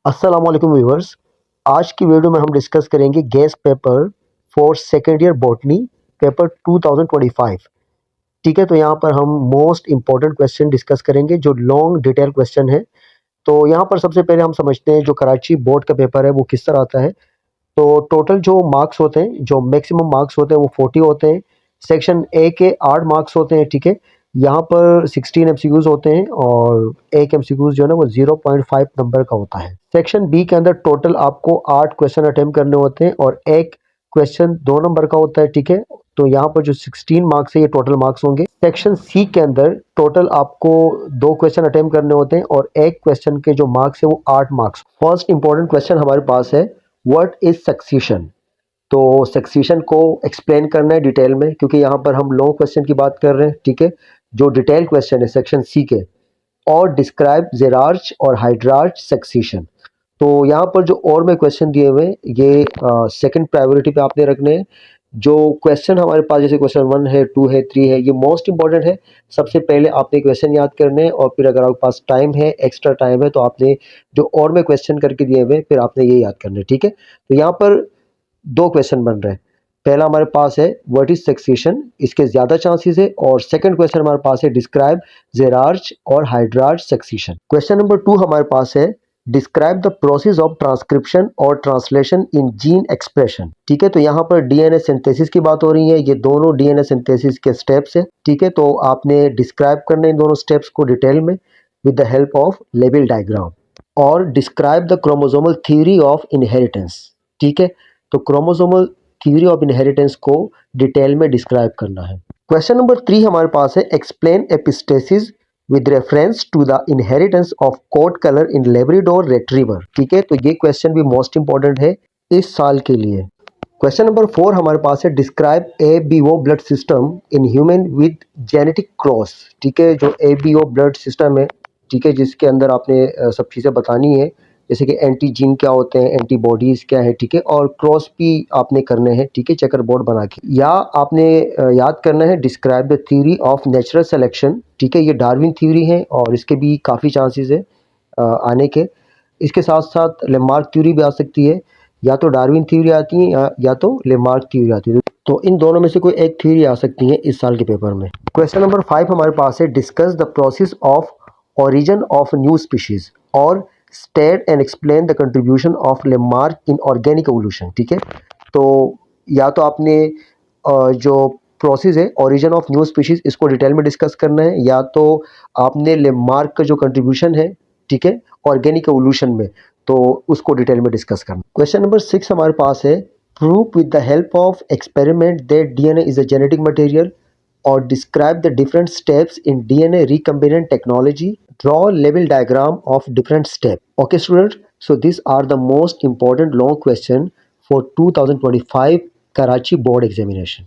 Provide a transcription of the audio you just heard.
अस्सलाम वालेकुम व्यूअर्स। आज की वीडियो में हम डिस्कस करेंगे gas paper for second year botany paper 2025। ठीक है, तो यहाँ पर हम मोस्ट इम्पॉर्टेंट क्वेश्चन डिस्कस करेंगे जो लॉन्ग डिटेल क्वेश्चन है। तो यहाँ पर सबसे पहले हम समझते हैं जो कराची बोर्ड का पेपर है वो किस तरह आता है। तो टोटल जो मार्क्स होते हैं, जो मैक्सिमम मार्क्स होते हैं वो 40 होते हैं। सेक्शन ए के 8 मार्क्स होते हैं। ठीक है, यहाँ पर 16 एमसीक्यूज होते हैं और एक एमसीक्यूज जो है ना वो 0.5 नंबर का होता है। सेक्शन बी के अंदर टोटल आपको 8 क्वेश्चन अटेम्प्ट करने होते हैं और एक क्वेश्चन 2 नंबर का होता है। ठीक है, तो यहाँ पर जो 16 मार्क्स है ये टोटल मार्क्स होंगे। सेक्शन सी के अंदर टोटल आपको 2 क्वेश्चन अटेम्प्ट करने होते हैं और एक क्वेश्चन के जो मार्क्स है वो 8 मार्क्स। फर्स्ट इंपॉर्टेंट क्वेश्चन हमारे पास है, व्हाट इज सक्सीशन। तो सक्सीशन को एक्सप्लेन करना है डिटेल में, क्योंकि यहाँ पर हम लॉन्ग क्वेश्चन की बात कर रहे हैं। ठीक है, जो डिटेल क्वेश्चन है सेक्शन सी के, और डिस्क्राइब जेरार्च और हाइड्रार्च सक्सीशन। तो यहाँ पर जो और में क्वेश्चन दिए हुए हैं ये सेकंड प्रायोरिटी पे आपने रखने हैं। जो क्वेश्चन हमारे पास जैसे क्वेश्चन 1 है, 2 है, 3 है, ये मोस्ट इंपॉर्टेंट है। सबसे पहले आपने क्वेश्चन याद करने हैं और फिर अगर आपके पास टाइम है, एक्स्ट्रा टाइम है, तो आपने जो और में क्वेश्चन करके दिए हुए फिर आपने ये याद करने। ठीक है, तो यहाँ पर 2 क्वेश्चन बन रहे हैं। पहला हमारे पास है व्हाट इज सक्सीशन, इसके ज़्यादा चांसेस है। और सेकंड क्वेश्चन हमारे पास है डिस्क्राइब जेरार्च और हाइड्रार्च सक्सीशन। क्वेश्चन नंबर 2 हमारे पास है describe the process of transcription और ट्रांसलेशन इन जीन एक्सप्रेशन। ठीक है, तो यहाँ पर डीएनए सिंथेसिस की बात हो रही है। ये दोनों डीएनए सिंथेसिस के स्टेप्स है। ठीक है, तो आपने डिस्क्राइब करने इन दोनों स्टेप्स को डिटेल में with the help of label diagram. और describe the chromosomal theory of inheritance. ठीक है, तो क्रोमोसोमल थ्योरी ऑफ इनहेरिटेंस को डिटेल में डिस्क्राइब करना है। क्वेश्चन नंबर 3 हमारे पास है explain epistasis with reference to the inheritance of coat colour in Labrador retriever. ठीक है, तो ये क्वेश्चन भी मोस्ट इंपॉर्टेंट है इस साल के लिए। क्वेश्चन नंबर 4 हमारे पास है describe ABO blood system in human with genetic cross. ठीक है, जो एबीओ ब्लड सिस्टम है, ठीक है, जिसके अंदर आपने सब चीज़ें बतानी है, जैसे कि एंटीजीन क्या होते हैं, एंटीबॉडीज़ क्या है। ठीक है, और क्रॉस भी आपने करने हैं। ठीक है, चेकर बोर्ड बना के, या आपने याद करना है describe the theory of natural selection. ठीक है, ये डार्विन थ्योरी है और इसके भी काफ़ी चांसेस है आने के। इसके साथ साथ लेमार्क थ्योरी भी आ सकती है, या तो डार्विन थ्योरी आती है या तो लेमार्क थ्योरी आती है। तो इन दोनों में से कोई एक थ्योरी आ सकती है इस साल के पेपर में। क्वेश्चन नंबर 5 हमारे पास है discuss the process of origin of new species और state and explain the contribution of Lamarck in organic evolution। ठीक है, तो या तो आपने जो प्रोसेस है ओरिजिन ऑफ न्यू स्पीशीज इसको डिटेल में डिस्कस करना है, या तो आपने लेमार्क का जो कंट्रीब्यूशन है, ठीक है, ऑर्गेनिक एवोल्यूशन में, तो उसको डिटेल में डिस्कस करना। क्वेश्चन नंबर 6 हमारे पास है prove with the help of experiment that DNA is a genetic material और describe the different steps in DNA recombinant technology. Draw level diagram of different steps. Okay, students. So these are the most important long question for 2025 Karachi board examination.